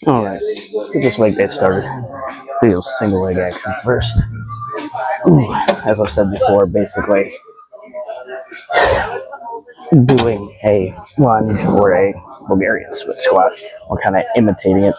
Alright, get this leg day started. Do single leg action first. As I said before, basically doing a lunge or a Bulgarian split squat. We're kind of imitating it.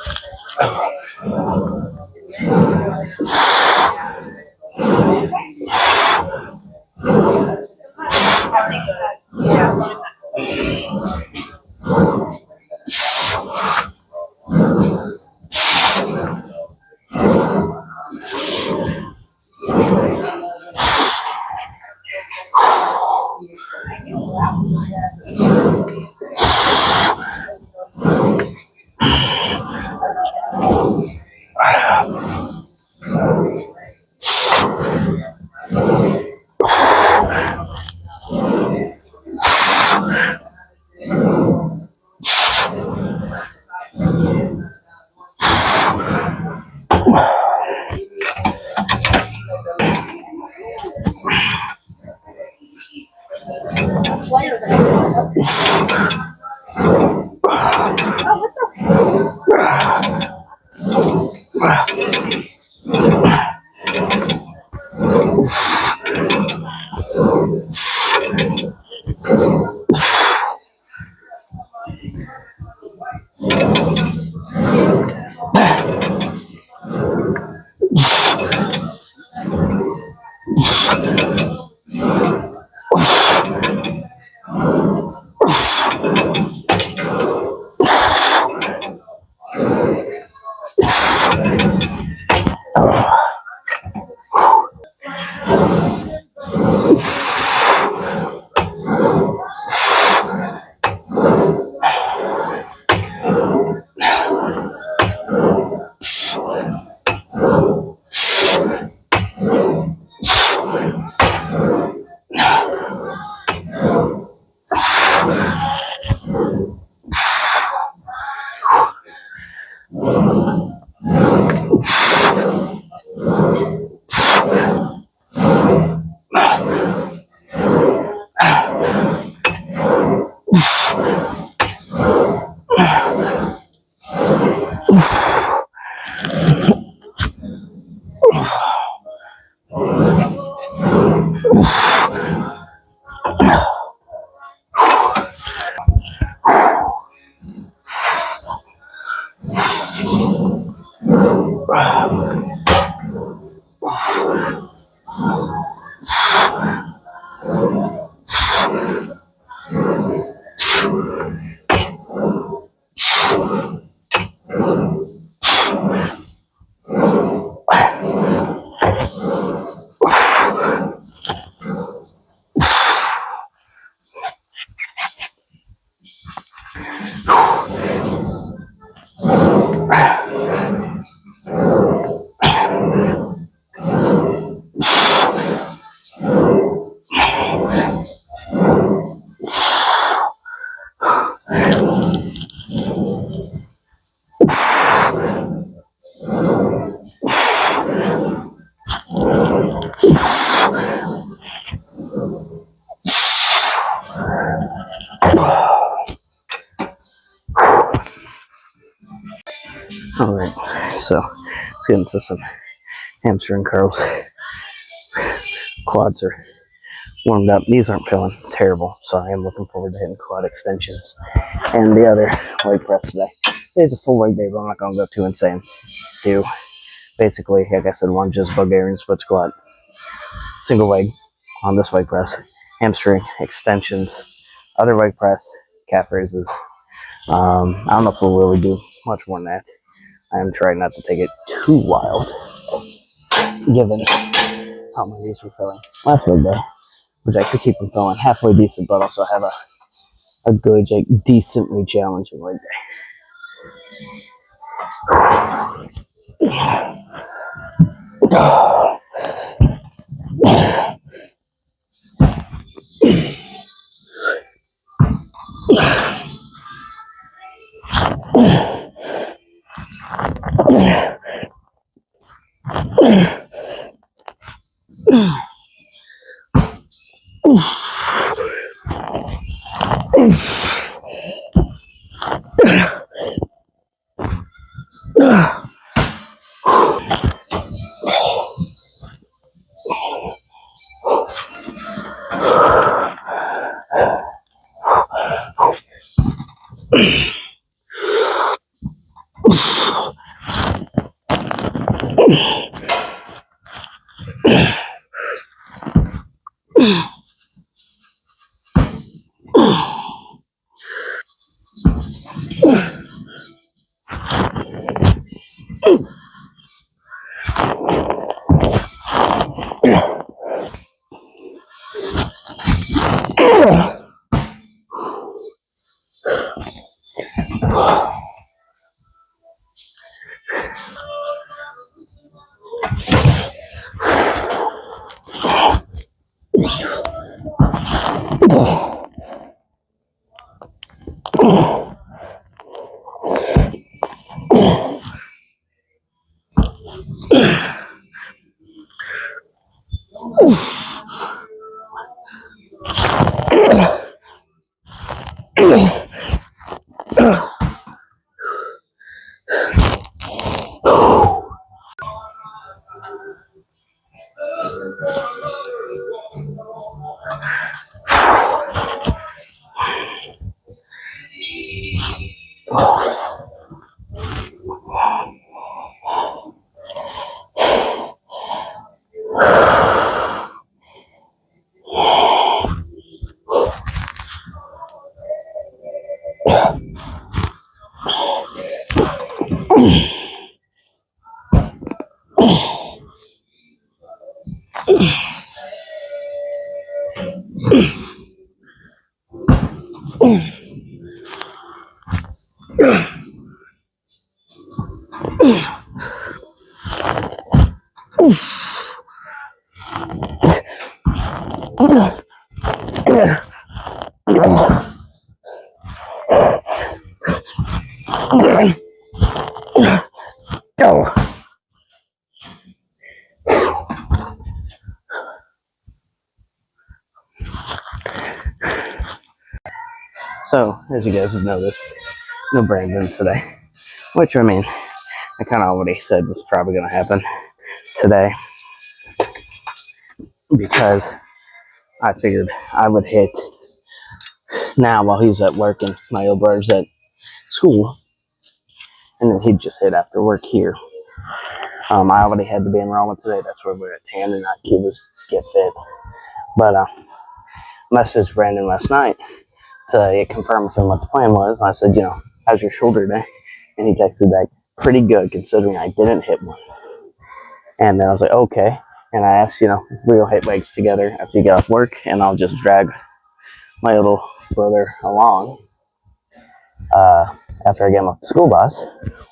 Alright, so let's get into some hamstring curls. Quads are warmed up. Knees aren't feeling terrible, so I am looking forward to hitting quad extensions and the other leg press today. Today's a full leg day, but I'm not going to go too insane. Do basically, like I said, lunges, Bulgarian split squat, single leg on this leg press, hamstring extensions, other leg press, calf raises. I don't know if we'll really do much more than that. I am trying not to take it too wild, given how my knees were feeling last leg day, which I could keep them feeling halfway decent, but also have a good, like, decently challenging leg Go. So, as you guys have noticed, no Brandon today. Which, I mean, I kind of already said was probably going to happen today. Because I figured I would hit now while he's at work and my old brother's at school. And then he'd just hit after work here. I already had to be enrollment today. That's where we're at Tan and Cubas Get Fit. But messaged Brandon last night to confirm with him what the plan was. And I said, how's your shoulder day? And he texted back, pretty good considering I didn't hit one. And then I was like, okay. And I asked, we'll hit legs together after you get off work and I'll just drag my little brother along after I get him off the school bus.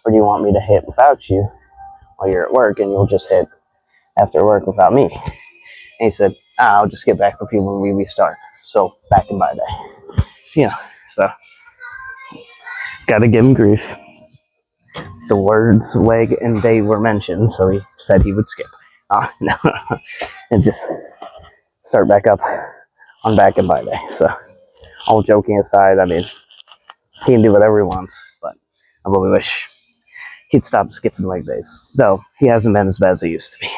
Or do you want me to hit without you while you're at work and you'll just hit after work without me? And he said, I'll just get back with you when we restart. So back and by day. So gotta give him grief. The words leg and day were mentioned, so he said he would skip. No. And just start back up on back and by day. So all joking aside, I mean, he can do whatever he wants, but I really wish he'd stop skipping leg days. Though he hasn't been as bad as he used to be.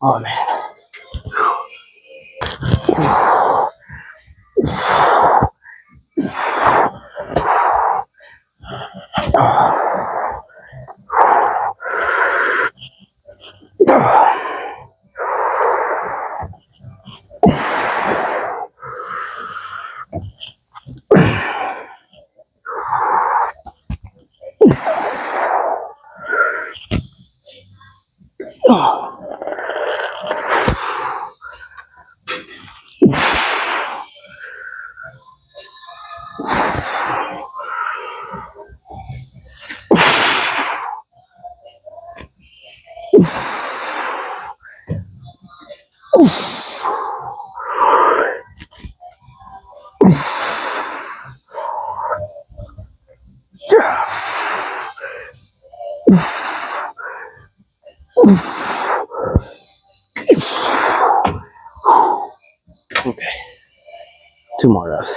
Oh man. Okay. 2 more rows.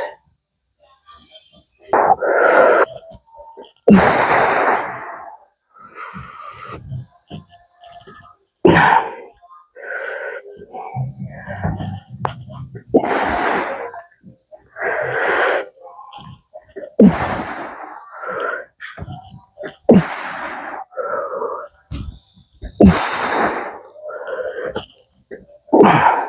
Alright,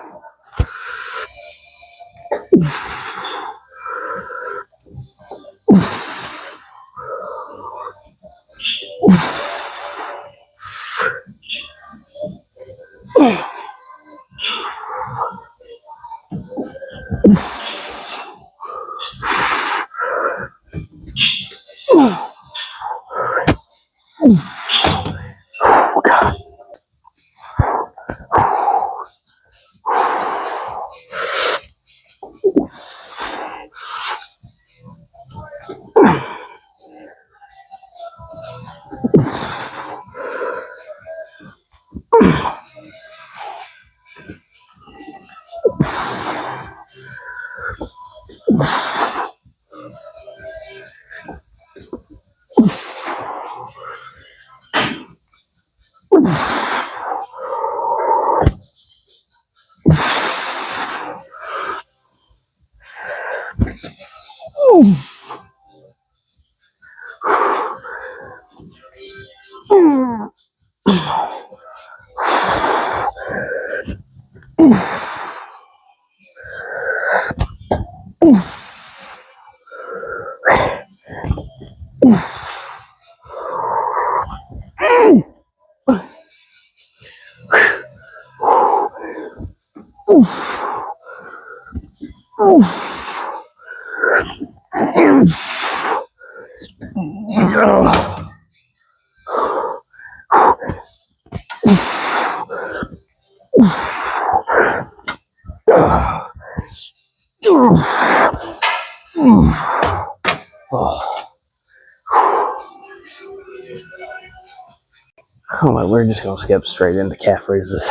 we're just gonna skip straight into calf raises.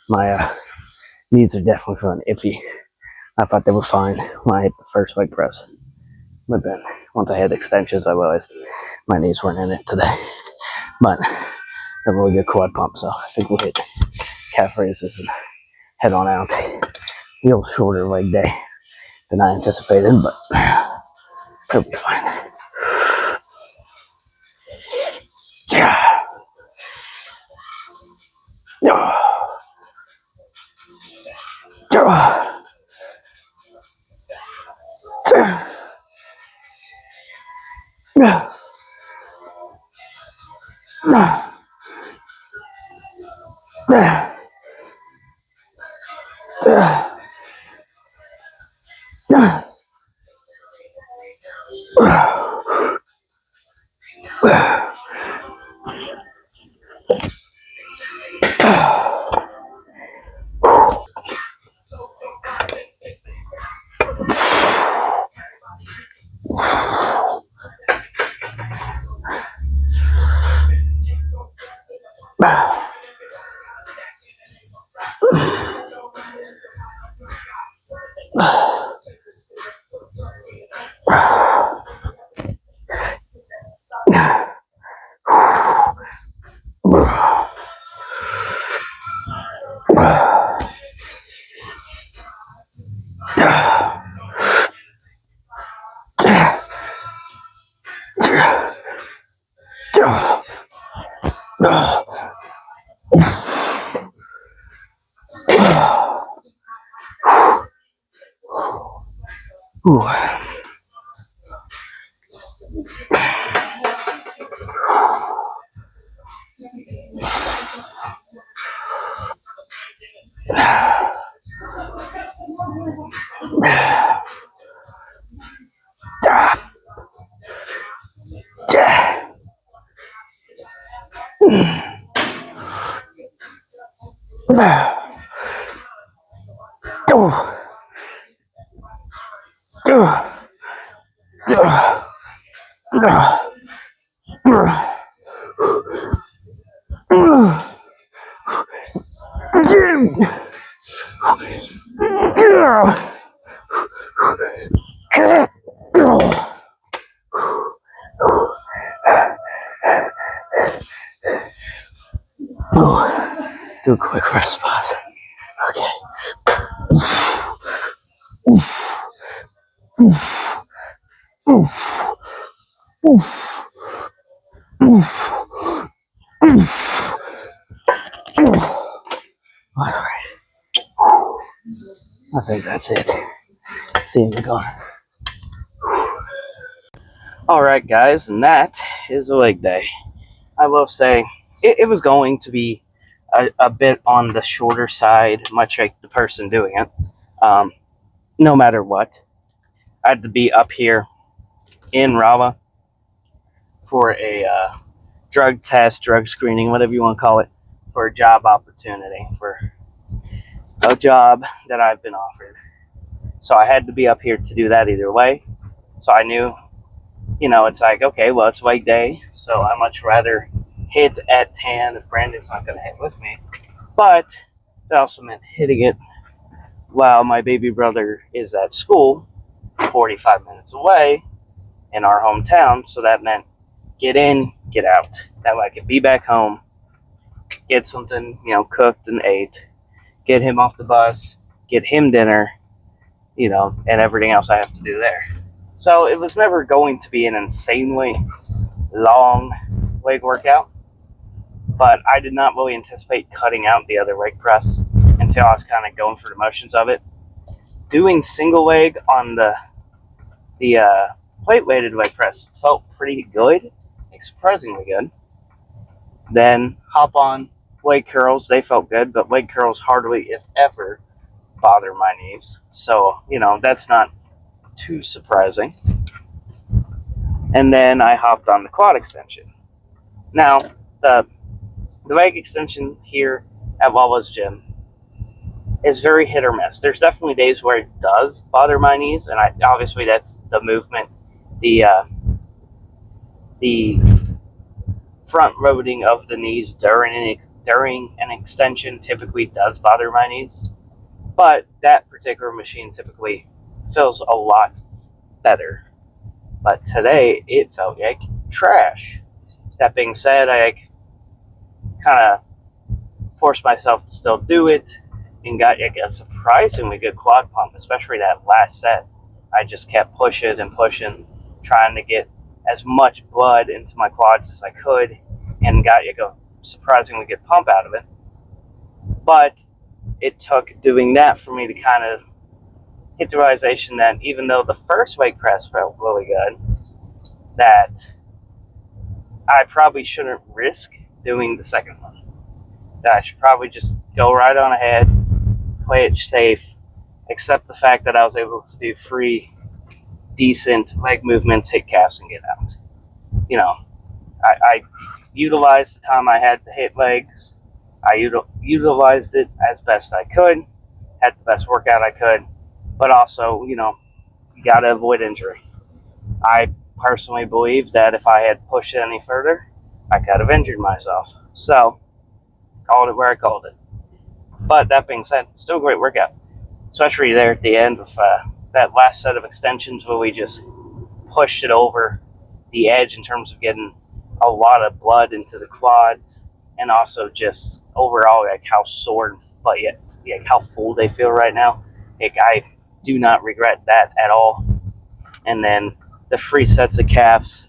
My knees are definitely feeling iffy. I thought they were fine when I hit the first leg press. But then, once I hit extensions, I realized my knees weren't in it today. But, a really good quad pump, so I think we'll hit calf raises and head on out. A little shorter leg day than I anticipated, but it'll be fine. Do a quick rest pause. Okay. All right. I think that's it. See you in the car. Alright guys, and that is a leg day. I will say, it was going to be a bit on the shorter side, much like the person doing it. No matter what. I had to be up here in Rava for a drug test, drug screening, whatever you want to call it, for a job opportunity, for a job that I've been offered. So I had to be up here to do that either way. So I knew, it's like, okay, well, it's leg day, so I much rather hit at 10 if Brandon's not going to hit with me. But that also meant hitting it while my baby brother is at school, 45 minutes away in our hometown. So that meant get in, get out. That way I could be back home, get something, cooked and ate, get him off the bus, get him dinner, and everything else I have to do there. So it was never going to be an insanely long leg workout, but I did not really anticipate cutting out the other leg press until I was kind of going through the motions of it. Doing single leg on the plate weighted leg press felt pretty good, surprisingly good. Then hop on leg curls, they felt good, but leg curls hardly, if ever, bother my knees. So, that's not too surprising. And then I hopped on the quad extension. Now, the leg extension here at Wawa's gym is very hit or miss. There's definitely days where it does bother my knees, and obviously that's the movement, the front loading of the knees during an extension typically does bother my knees. But that particular machine typically feels a lot better. But today it felt like trash. That being said, I kind of forced myself to still do it and got a surprisingly good quad pump, especially that last set. I just kept pushing and pushing, trying to get as much blood into my quads as I could, and got a surprisingly good pump out of it. But it took doing that for me to kind of hit the realization that even though the first leg press felt really good, that I probably shouldn't risk doing the second one. That I should probably just go right on ahead, play it safe, accept the fact that I was able to do 3 decent leg movements, hit calves, and get out. I utilized the time I had to hit legs. I utilized it as best I could, had the best workout I could, but also, you got to avoid injury. I personally believe that if I had pushed it any further, I could have injured myself. So, called it where I called it. But that being said, still a great workout, especially there at the end of that last set of extensions where we just pushed it over the edge in terms of getting a lot of blood into the quads, and also just overall how sore but yet how full they feel right now. I do not regret that at all. And then the 3 sets of calves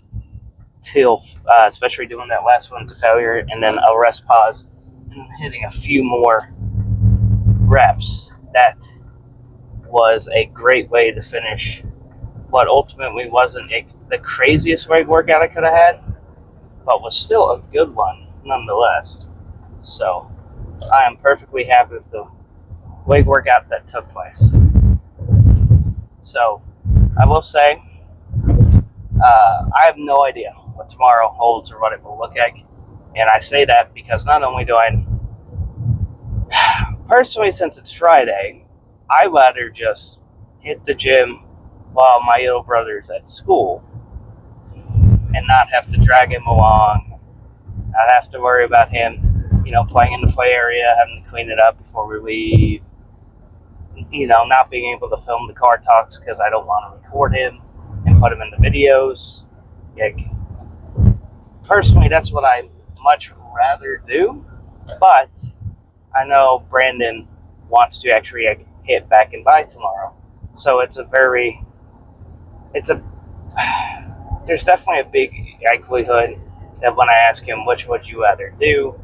till especially doing that last one to failure, and then a rest pause and hitting a few more reps. That was a great way to finish what ultimately wasn't the craziest leg workout I could have had, but was still a good one nonetheless. So I am perfectly happy with the leg workout that took place. So I will say, I have no idea what tomorrow holds or what it will look like. And I say that because not only do I, personally, since it's Friday, I'd rather just hit the gym while my little brother's at school and not have to drag him along, not have to worry about him, playing in the play area, having to clean it up before we leave, not being able to film the car talks because I don't want to record him and put him in the videos. Personally, that's what I much rather do, but I know Brandon wants to actually hit back and by tomorrow. So there's definitely a big likelihood that when I ask him which would you rather do,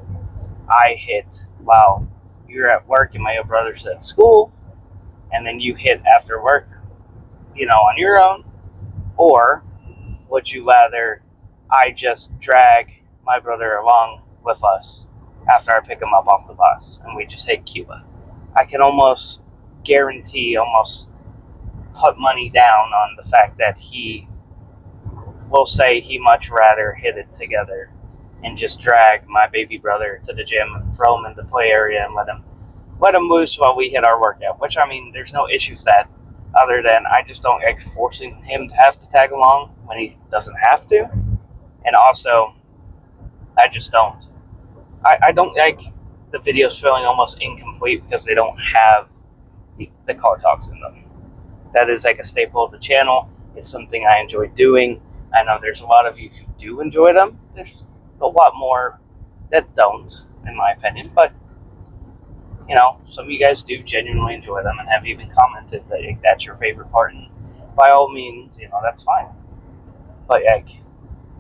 I hit while you're at work and my other brother's at school, and then you hit after work, on your own? Or would you rather I just drag my brother along with us after I pick him up off the bus and we just hit Cuba? I can almost guarantee, almost put money down on the fact that he will say he much rather hit it together and just drag my baby brother to the gym and throw him in the play area and let him loose while we hit our workout. Which, I mean, there's no issue with that, other than I just don't like forcing him to have to tag along when he doesn't have to. And also, I just don't. I don't like the videos feeling almost incomplete because they don't have the car talks in them. That is like a staple of the channel. It's something I enjoy doing. I know there's a lot of you who do enjoy them. There's a lot more that don't, in my opinion. But, some of you guys do genuinely enjoy them and have even commented that that's your favorite part. And by all means, that's fine. But,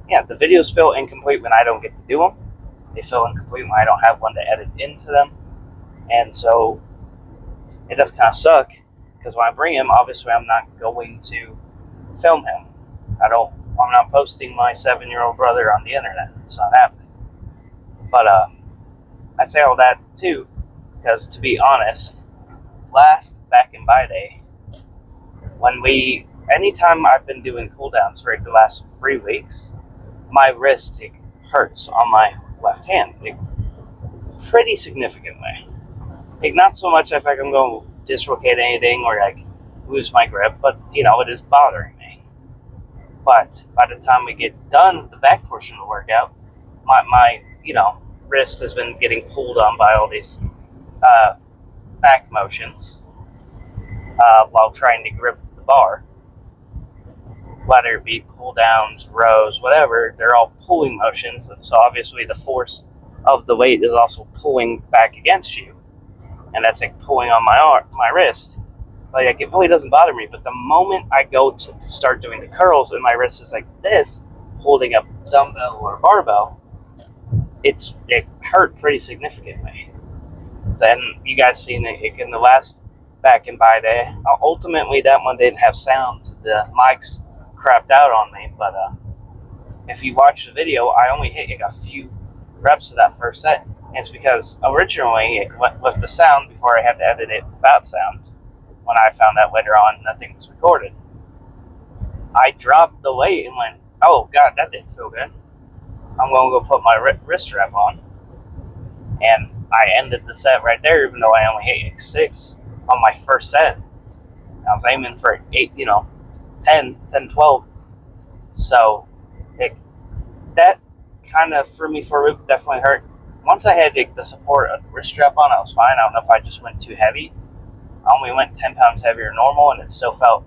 the videos feel incomplete when I don't get to do them. They feel incomplete when I don't have one to edit into them. And so it does kind of suck because when I bring him, obviously I'm not going to film him. I'm not posting my 7-year-old brother on the internet. It's not happening. But I say all that too because, to be honest, back in my day, anytime I've been doing cooldowns for the last 3 weeks, my wrist hurts on my left hand, pretty significantly. Not so much if I'm going to dislocate anything or lose my grip, but it is bothering me. But by the time we get done with the back portion of the workout, my wrist has been getting pulled on by all these back motions while trying to grip the bar. Whether it be pull downs, rows, whatever, they're all pulling motions. So obviously the force of the weight is also pulling back against you. And that's pulling on my wrist. But it really doesn't bother me. But the moment I go to start doing the curls and my wrist is like this, holding a dumbbell or a barbell, it hurt pretty significantly. Then you guys seen it in the last back in by day. Ultimately, that one didn't have sound. The mics crapped out on me. But if you watch the video, I only hit a few reps of that first set. And it's because originally it went with the sound before I had to edit it without sound. When I found out later on nothing was recorded, I dropped the weight and went, oh God, that didn't feel good. I'm going to go put my wrist strap on. And I ended the set right there, even though I only hit 6 on my first set. I was aiming for 8, 10, 12. So that kind of threw me for a loop, definitely hurt. Once I had the support of the wrist strap on, I was fine. I don't know if I just went too heavy. I only went 10 pounds heavier than normal, and it still felt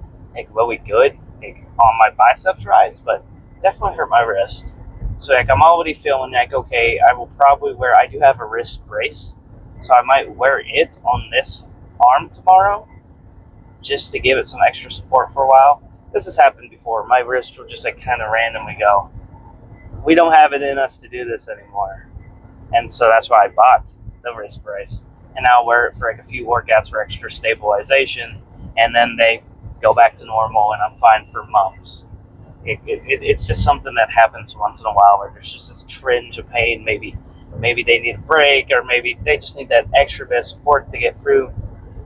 really good on my biceps rise, but definitely hurt my wrist. So I'm already feeling okay, I will probably I do have a wrist brace, so I might wear it on this arm tomorrow just to give it some extra support for a while. This has happened before. My wrist will just kind of randomly go, we don't have it in us to do this anymore. And so that's why I bought the wrist brace. And I'll wear it for a few workouts for extra stabilization, and then they go back to normal, and I'm fine for months. It's just something that happens once in a while where there's just this twinge of pain. Maybe they need a break, or maybe they just need that extra bit of support to get through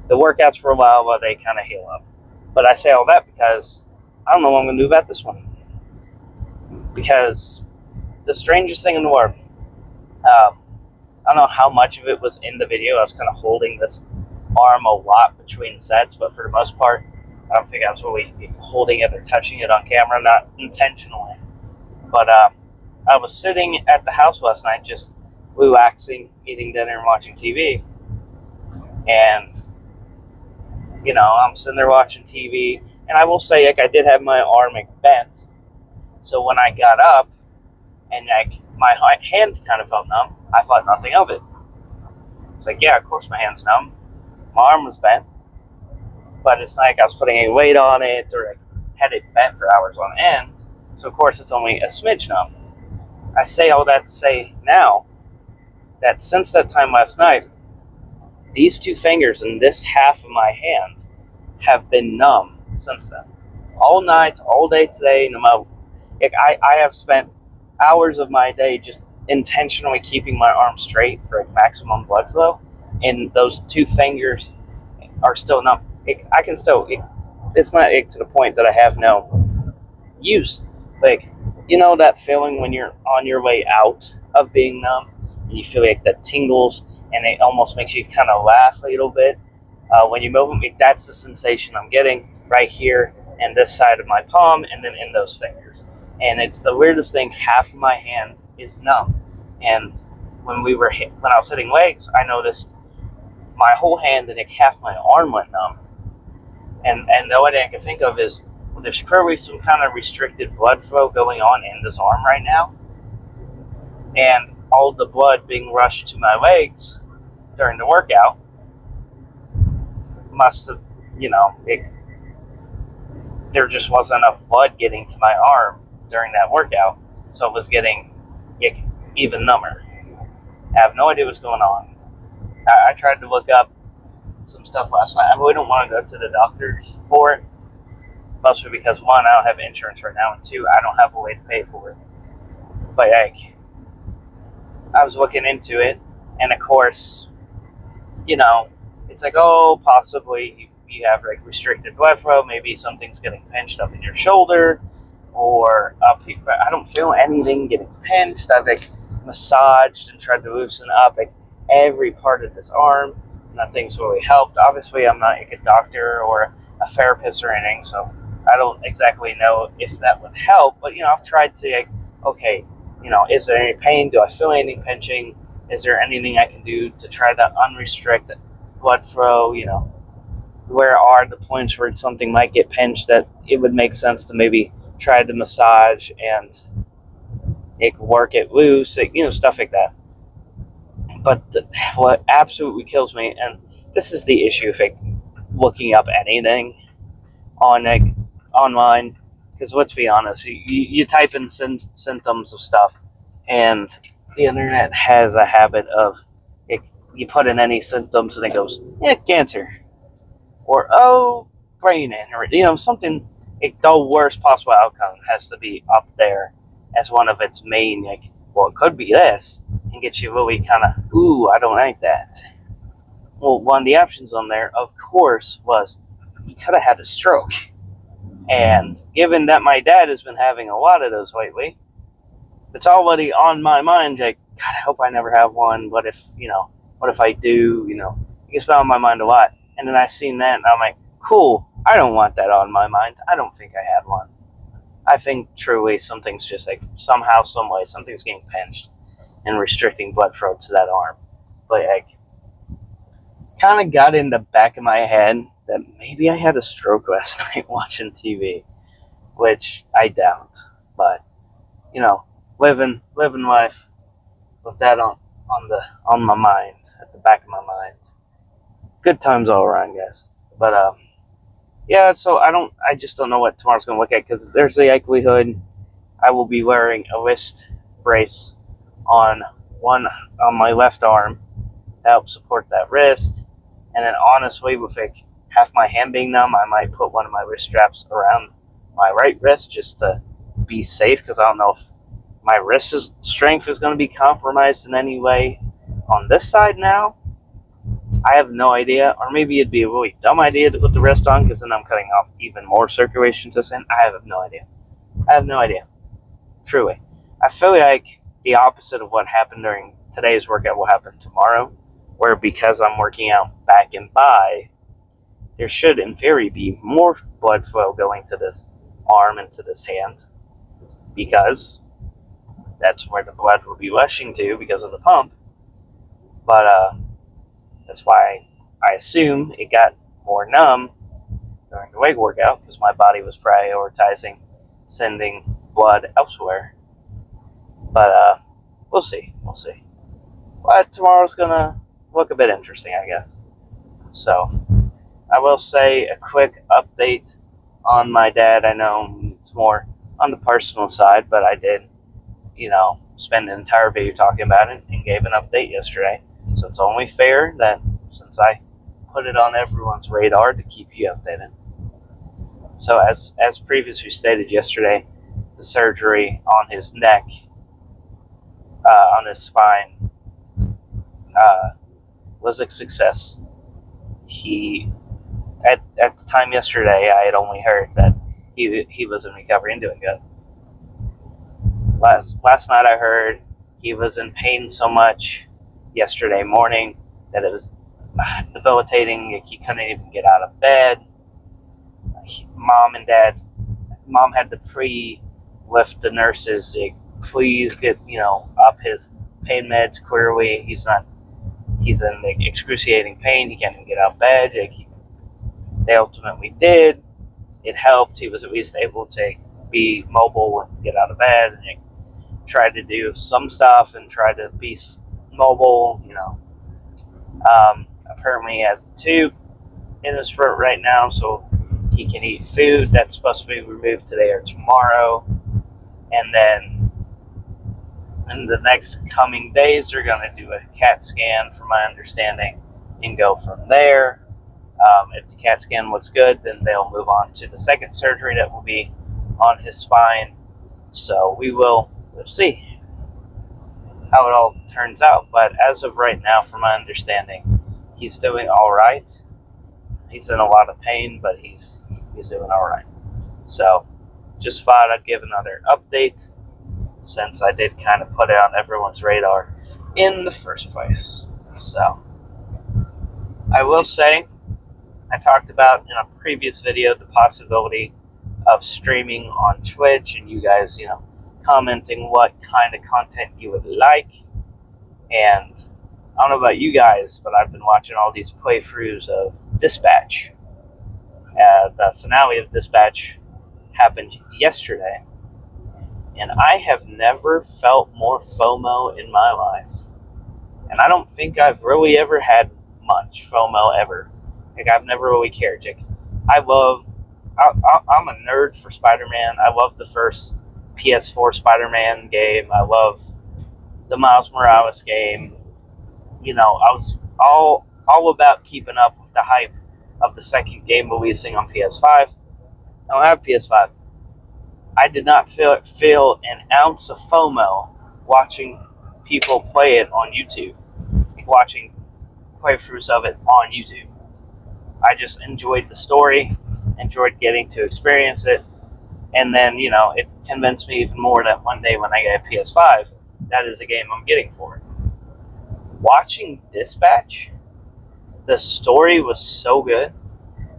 the workouts for a while they kind of heal up. But I say all that because I don't know when I'm going to do about this one. Because the strangest thing in the world, I don't know how much of it was in the video. I was kind of holding this arm a lot between sets, but for the most part, I don't think I was really holding it or touching it on camera, not intentionally. But I was sitting at the house last night just relaxing, eating dinner and watching TV. And, I'm sitting there watching TV, and I will say, I did have my arm bent. So when I got up and my hand kind of felt numb, I thought nothing of it. It's yeah, of course my hand's numb. My arm was bent. But it's not like I was putting any weight on it or had it bent for hours on end. So of course it's only a smidge numb. I say all that to say now that since that time last night, these 2 fingers and this half of my hand have been numb since then. All night, all day today, no matter. Like, I have spent hours of my day just intentionally keeping my arm straight for maximum blood flow, and those two fingers are still numb. I can still. It's not to the point that I have no use. Like, that feeling when you're on your way out of being numb, and you feel like that tingles, and it almost makes you kind of laugh a little bit when you move them. That's the sensation I'm getting right here and this side of my palm, and then in those fingers. And it's the weirdest thing. Half of my hand is numb, and when I was hitting legs, I noticed my whole hand and like half my arm went numb. And the only thing I can think of is, well, there's clearly some kind of restricted blood flow going on in this arm right now, and all the blood being rushed to my legs during the workout must have, there just wasn't enough blood getting to my arm during that workout, so it was getting even number. I have no idea what's going on. I tried to look up some stuff last night. I really don't want to go to the doctors for it, mostly because, one, I don't have insurance right now, and two, I don't have a way to pay for it. But I was looking into it, and of course, it's like, oh, possibly you have like restricted blood flow, maybe something's getting pinched up in your shoulder or up here. But I don't feel anything getting pinched. I've like massaged and tried to loosen up like every part of this arm. Nothing's really helped. Obviously, I'm not like a doctor or a therapist or anything, so I don't exactly know if that would help. But I've tried to okay, is there any pain? Do I feel anything pinching? Is there anything I can do to try to unrestrict blood flow? Where are the points where something might get pinched that it would make sense to maybe try to massage and work it loose, stuff like that. But what absolutely kills me, and this is the issue of looking up anything on online, because let's be honest, you type in symptoms of stuff, and the internet has a habit of you put in any symptoms and it goes, cancer, or brain injury, something. The worst possible outcome has to be up there as one of its main, well, it could be this, and get you really kind of, ooh, I don't like that. Well, one of the options on there, of course, was he could have had a stroke. And given that my dad has been having a lot of those lately, it's already on my mind, God, I hope I never have one. What if I do, it gets on my mind a lot. And then I seen that, and I'm like, cool, I don't want that on my mind. I don't think I had one. I think truly something's just somehow, some way, something's getting pinched and restricting blood flow to that arm. But kind of got in the back of my head that maybe I had a stroke last night watching TV, which I doubt. But living life with that on my mind, at the back of my mind. Good times all around, guys. But yeah. So I just don't know what tomorrow's gonna look like, because there's the likelihood I will be wearing a wrist brace on my left arm to help support that wrist, and then honestly, with half my hand being numb, I might put one of my wrist straps around my right wrist just to be safe, because I don't know if my wrist strength is going to be compromised in any way on this side now. I have no idea, or maybe it'd be a really dumb idea to put the wrist on, because then I'm cutting off even more circulation to this end. I have no idea. Truly. I feel like the opposite of what happened during today's workout will happen tomorrow, where because I'm working out back and by, there should, in theory, be more blood flow going to this arm and to this hand, because that's where the blood will be rushing to because of the pump. But that's why I assume it got more numb during the leg workout, because my body was prioritizing sending blood elsewhere. But we'll see. But tomorrow's gonna look a bit interesting, I guess. So I will say a quick update on my dad. I know it's more on the personal side, but I did, spend an entire video talking about it and gave an update yesterday. So it's only fair that since I put it on everyone's radar to keep you updated. So as previously stated yesterday, the surgery on his neck, on his spine, was a success. He, at the time yesterday, I had only heard that he was in recovery and doing good. Last night I heard he was in pain so much yesterday morning that it was debilitating. He couldn't even get out of bed. Mom had to lift the nurses, say, please get, up his pain meds clearly. He's in excruciating pain. He can't even get out of bed. They ultimately did. It helped. He was at least able to be mobile and get out of bed, and he tried to do some stuff and tried to be mobile, apparently he has a tube in his throat right now, so he can eat food. That's supposed to be removed today or tomorrow. And then in the next coming days, they're going to do a CAT scan, from my understanding, and go from there. If the CAT scan looks good, then they'll move on to the second surgery that will be on his spine. So we'll see how it all turns out. But as of right now, from my understanding, he's doing all right. He's in a lot of pain, but he's doing all right. So just thought I'd give another update, since I did kind of put it on everyone's radar in the first place. So I will say, I talked about in a previous video the possibility of streaming on Twitch, and you guys, commenting what kind of content you would like. And I don't know about you guys, but I've been watching all these playthroughs of Dispatch. The finale of Dispatch happened yesterday, and I have never felt more FOMO in my life. And I don't think I've really ever had much FOMO ever. I've never really cared. I'm a nerd for Spider-Man. I love the first PS4 Spider-Man game. I love the Miles Morales game. I was all about keeping up with the hype of the second game releasing on PS5. I don't have PS5. I did not feel an ounce of FOMO watching people play it on YouTube, watching playthroughs of it on YouTube. I just enjoyed the story, enjoyed getting to experience it, and then, it convinced me even more that one day when I get a PS5, that is a game I'm getting for it. Watching Dispatch, the story was so good,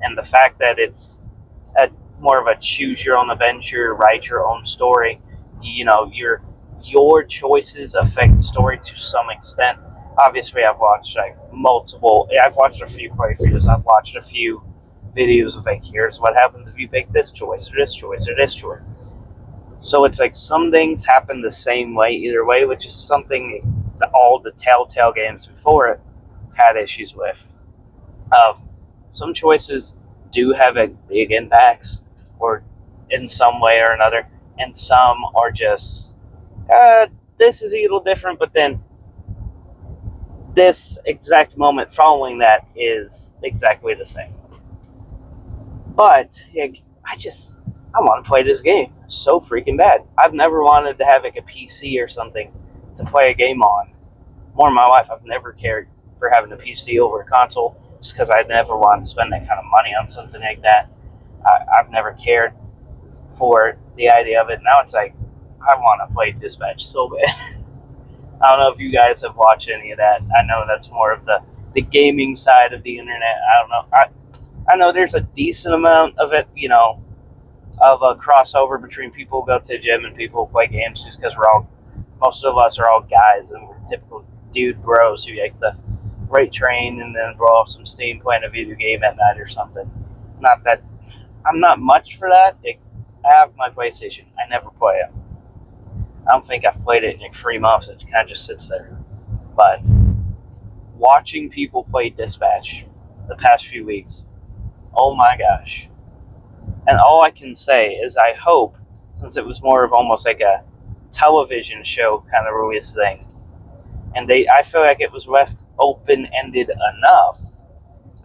and the fact that it's more of a choose your own adventure, write your own story, your choices affect the story to some extent. Obviously, I've watched a few playthroughs, I've watched a few videos of here's what happens if you pick this choice, or this choice, or this choice. So it's some things happen the same way either way, which is something that all the Telltale games before it had issues with. Some choices do have a big impacts, or in some way or another, and some are just, this is a little different, but then this exact moment following that is exactly the same. But I want to play this game so freaking bad. I've never wanted to have a PC or something to play a game on. More in my life, I've never cared for having a PC over a console, just because I never wanted to spend that kind of money on something like that. I've never cared for the idea of it. Now it's I want to play Dispatch so bad. I don't know if you guys have watched any of that. I know that's more of the gaming side of the internet. I don't know. I know there's a decent amount of it, of a crossover between people who go to the gym and people who play games, just because most of us are all guys, and we're typical dude bros who like to rate train and then blow off some steam playing a video game at night or something. Not that I'm not much for that. I have my PlayStation. I never play it. I don't think I've played it in 3 months. It kind of just sits there. But watching people play Dispatch the past few weeks, oh my gosh. And all I can say is I hope, since it was more of almost like a television show kind of release thing, and I feel like it was left open-ended enough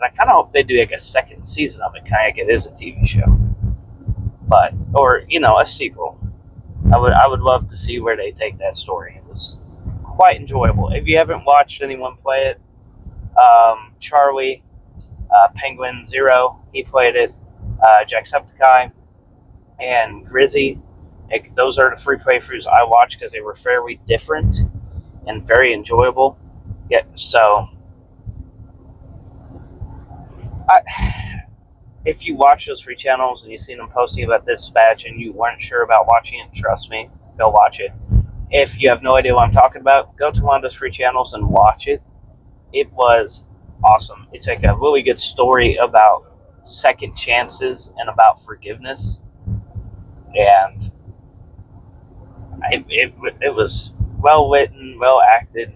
And I kind of hope they do like a second season of it, kind of like it is a TV show, or a sequel. I would love to see where they take that story. It was quite enjoyable. If you haven't watched anyone play it, Charlie, Penguin Zero, he played it. Jacksepticeye and Grizzy. Those are the three playthroughs I watched because they were fairly different and very enjoyable. Yeah, so if you watch those three channels and you've seen them posting about Dispatch and you weren't sure about watching it, trust me, go watch it. If you have no idea what I'm talking about, go to one of those three channels and watch it. It was awesome. It's like a really good story about second chances and about forgiveness. And it was well written, well acted.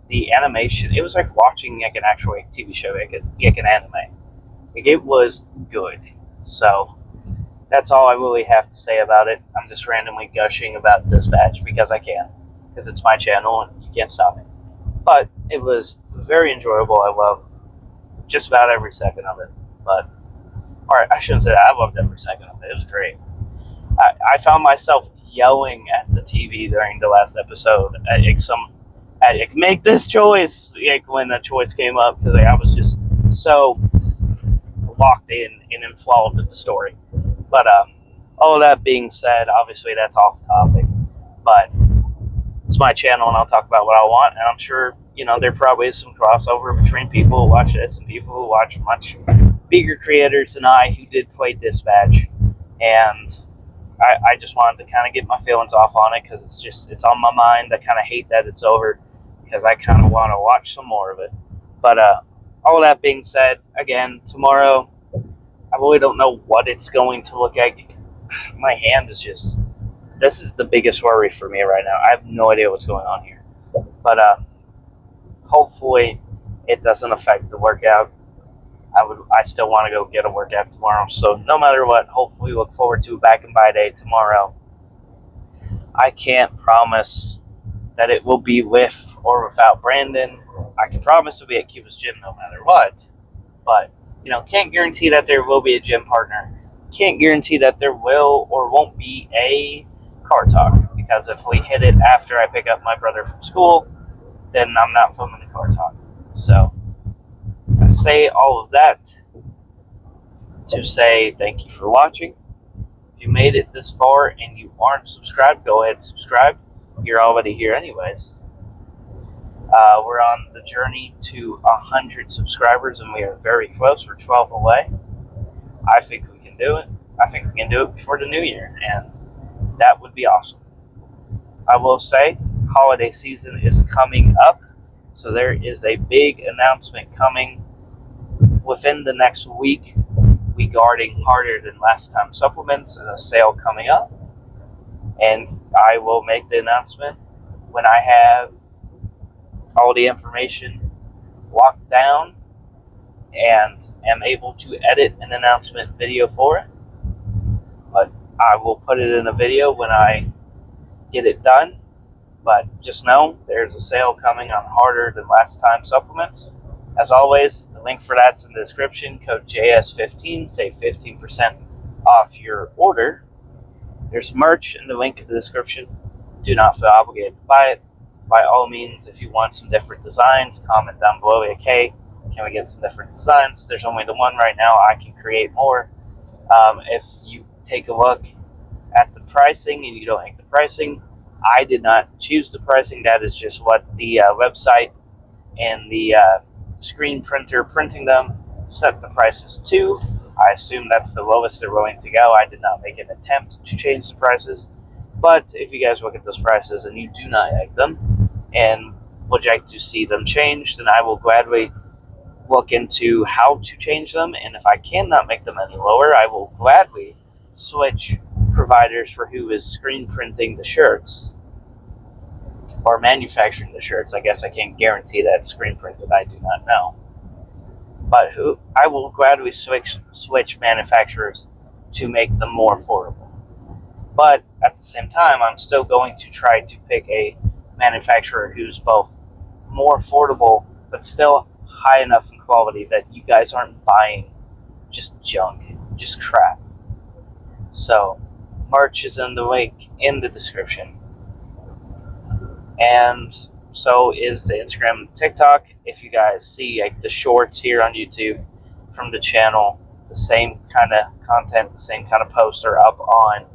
The animation, it was like watching like an actual TV show, like an anime. Like, it was good. So that's all I really have to say about it. I'm just randomly gushing about Dispatch because I can, because it's my channel and you can't stop me. But it was very enjoyable. I loved just about every second of it. I shouldn't say that. I loved every second of it. It was great. I found myself yelling at the TV during the last episode at make this choice, like when the choice came up, because I was just so locked in and enthralled with the story. But all of that being said, obviously that's off topic, but it's my channel and I'll talk about what I want, and I'm sure there probably is some crossover between people who watch this and people who watch much bigger creators than I who did play Dispatch. And I just wanted to kind of get my feelings off on it because it's on my mind. I kind of hate that it's over because I kind of want to watch some more of it. But all that being said, again, tomorrow, I really don't know what it's going to look like. My hand is this is the biggest worry for me right now. I have no idea what's going on here. But hopefully it doesn't affect the workout. I still want to go get a workout tomorrow. So no matter what, hopefully look forward to Back and By Day tomorrow. I can't promise that it will be with or without Brandon. I can promise it'll be at Cuba's gym no matter what. But, can't guarantee that there will be a gym partner. Can't guarantee that there will or won't be a car talk. Because if we hit it after I pick up my brother from school, then I'm not filming the car talk. So I say all of that to say thank you for watching. If you made it this far and you aren't subscribed, go ahead and subscribe. You're already here anyways. We're on the journey to 100 subscribers and we are very close. We're 12 away. I think we can do it. I think we can do it before the new year, and that would be awesome. I will say holiday season is coming up, so there is a big announcement coming within the next week regarding Harder Than Last Time supplements and a sale coming up. And I will make the announcement when I have all the information locked down and am able to edit an announcement video for it. But I will put it in a video when I get it done. But just know there's a sale coming on Harder Than Last Time supplements. As always, the link for that's in the description. Code JS15, save 15% off your order. There's merch in the link in the description. Do not feel obligated to buy it. By all means, if you want some different designs, comment down below, like, hey, can we get some different designs? There's only the one right now. I can create more. If you take a look at the pricing and you don't like the pricing, I did not choose the pricing. That is just what the website and the screen printer printing them set the prices to. I assume that's the lowest they're willing to go. I did not make an attempt to change the prices. But if you guys look at those prices and you do not like them and would like to see them changed, then I will gladly look into how to change them. And if I cannot make them any lower, I will gladly switch providers for who is screen printing the shirts or manufacturing the shirts. I guess I can't guarantee that it's screen printed. I do not know. But I will gladly switch manufacturers to make them more affordable. But at the same time, I'm still going to try to pick a manufacturer who's both more affordable but still high enough in quality that you guys aren't buying just junk, just crap. So, merch is in the link in the description. And so is the Instagram and TikTok. If you guys see like the shorts here on YouTube from the channel, the same kind of content, the same kind of posts are up on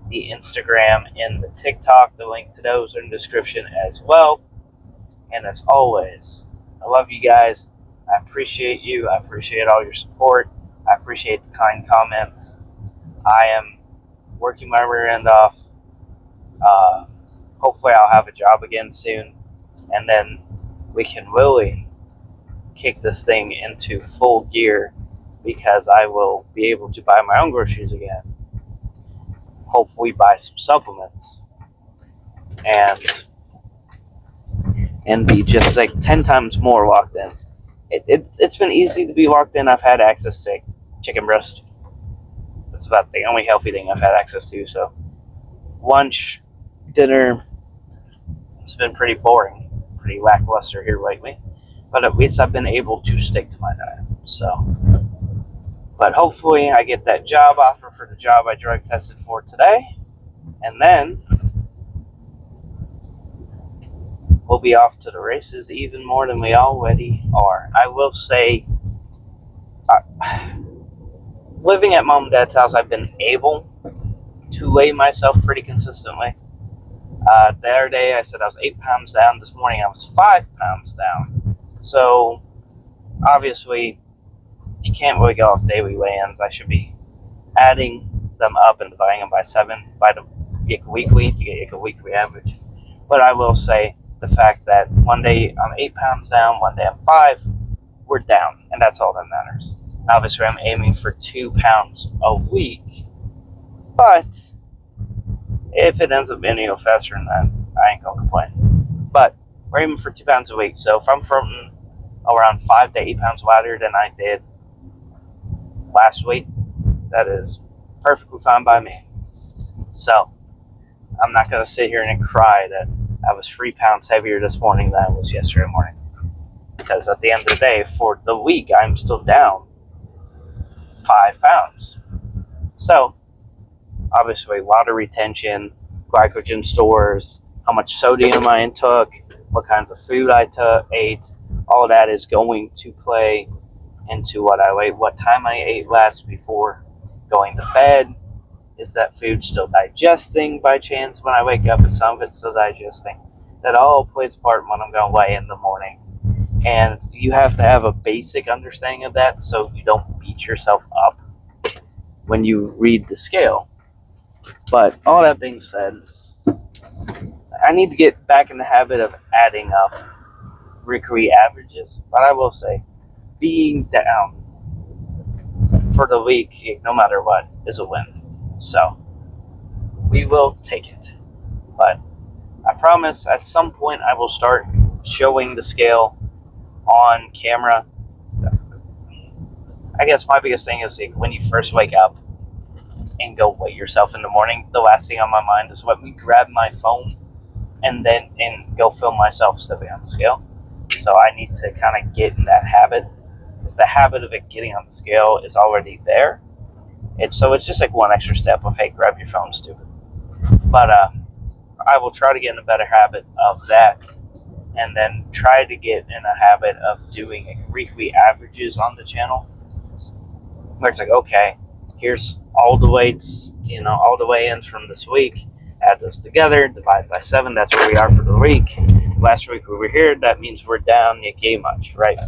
the Instagram and the TikTok. The link to those are in the description as well. And as always, I love you guys. I appreciate you. I appreciate all your support. I appreciate the kind comments. I am working my rear end off. Hopefully I'll have a job again soon. And then we can really kick this thing into full gear because I will be able to buy my own groceries again. Hopefully buy some supplements. And be just like 10 times more locked in. It's been easy to be locked in. I've had access to chicken breast. That's about the only healthy thing I've had access to. So lunch, dinner, it's been pretty boring, pretty lackluster here lately. But at least I've been able to stick to my diet. So, but hopefully I get that job offer for the job I drug tested for today. And then we'll be off to the races even more than we already are. I will say, living at Mom and Dad's house, I've been able to weigh myself pretty consistently. The other day I said I was 8 pounds down. This morning I was 5 pounds down. So obviously you can't really go off daily weigh-ins. I should be adding them up and dividing them by 7 by the weekly to get a weekly average. But I will say the fact that one day I'm 8 pounds down, one day I'm 5, we're down, and that's all that matters. Obviously I'm aiming for 2 pounds a week, but if it ends up being a little faster than that, I ain't gonna complain. But we're aiming for 2 pounds a week. So if I'm floating around 5 to 8 pounds lighter than I did last week, that is perfectly fine by me. So I'm not gonna sit here and cry that I was 3 pounds heavier this morning than I was yesterday morning. Because at the end of the day, for the week, I'm still down 5 pounds. So obviously, a lot of retention, glycogen stores, how much sodium I took, what kinds of food I ate, all that is going to play into what I ate, what time I ate last before going to bed. Is that food still digesting by chance when I wake up? Is some of it still digesting? That all plays a part when I'm going to weigh in the morning. And you have to have a basic understanding of that so you don't beat yourself up when you read the scale. But all that being said, I need to get back in the habit of adding up weekly averages. But I will say, being down for the week, no matter what, is a win. So, we will take it. But I promise at some point I will start showing the scale on camera. I guess my biggest thing is like, when you first wake up and go weigh yourself in the morning, the last thing on my mind is let me grab my phone and go film myself stepping on the scale. So I need to kind of get in that habit, because the habit of it getting on the scale is already there. It's just like one extra step of, hey, grab your phone, stupid. But I will try to get in a better habit of that, and then try to get in a habit of doing weekly averages on the channel, where it's like, okay, here's all the weights, all the weigh-ins from this week, add those together, divide by 7, that's where we are for the week. Last week we were here, that means we're down yay much, right?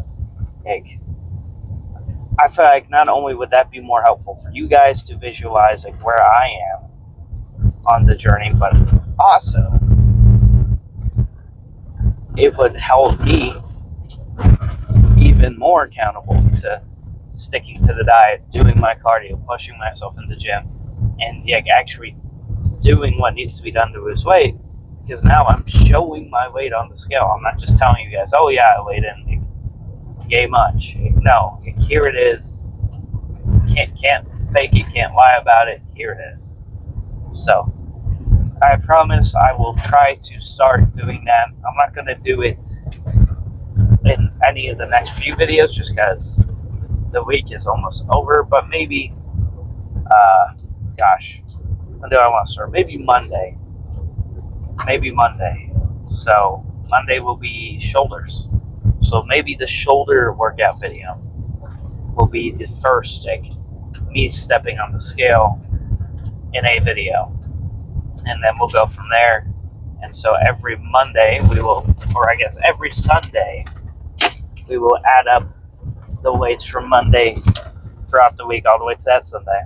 I feel like not only would that be more helpful for you guys to visualize like where I am on the journey, but also it would help me even more accountable to sticking to the diet, doing my cardio, pushing myself in the gym, and actually doing what needs to be done to lose weight, because now I'm showing my weight on the scale. I'm not just telling you guys, oh yeah, I weighed in yay much. No, here it is. Can't fake it, can't lie about it. Here it is. So I promise I will try to start doing that. I'm not going to do it in any of the next few videos just because the week is almost over. But maybe, gosh, when do I want to start? Maybe Monday. Maybe Monday. So Monday will be shoulders. So maybe the shoulder workout video will be the first, like, me stepping on the scale in a video. And then we'll go from there. And so every Monday we will, or I guess every Sunday, we will add up the weights from Monday throughout the week all the way to that Sunday.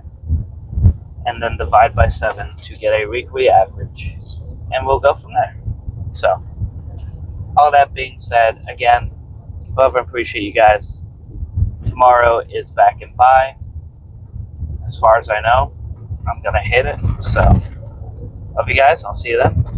And then divide by 7 to get a weekly average. And we'll go from there. So, all that being said, again, love and appreciate you guys. Tomorrow is back and by. As far as I know, I'm going to hit it. So, love you guys. I'll see you then.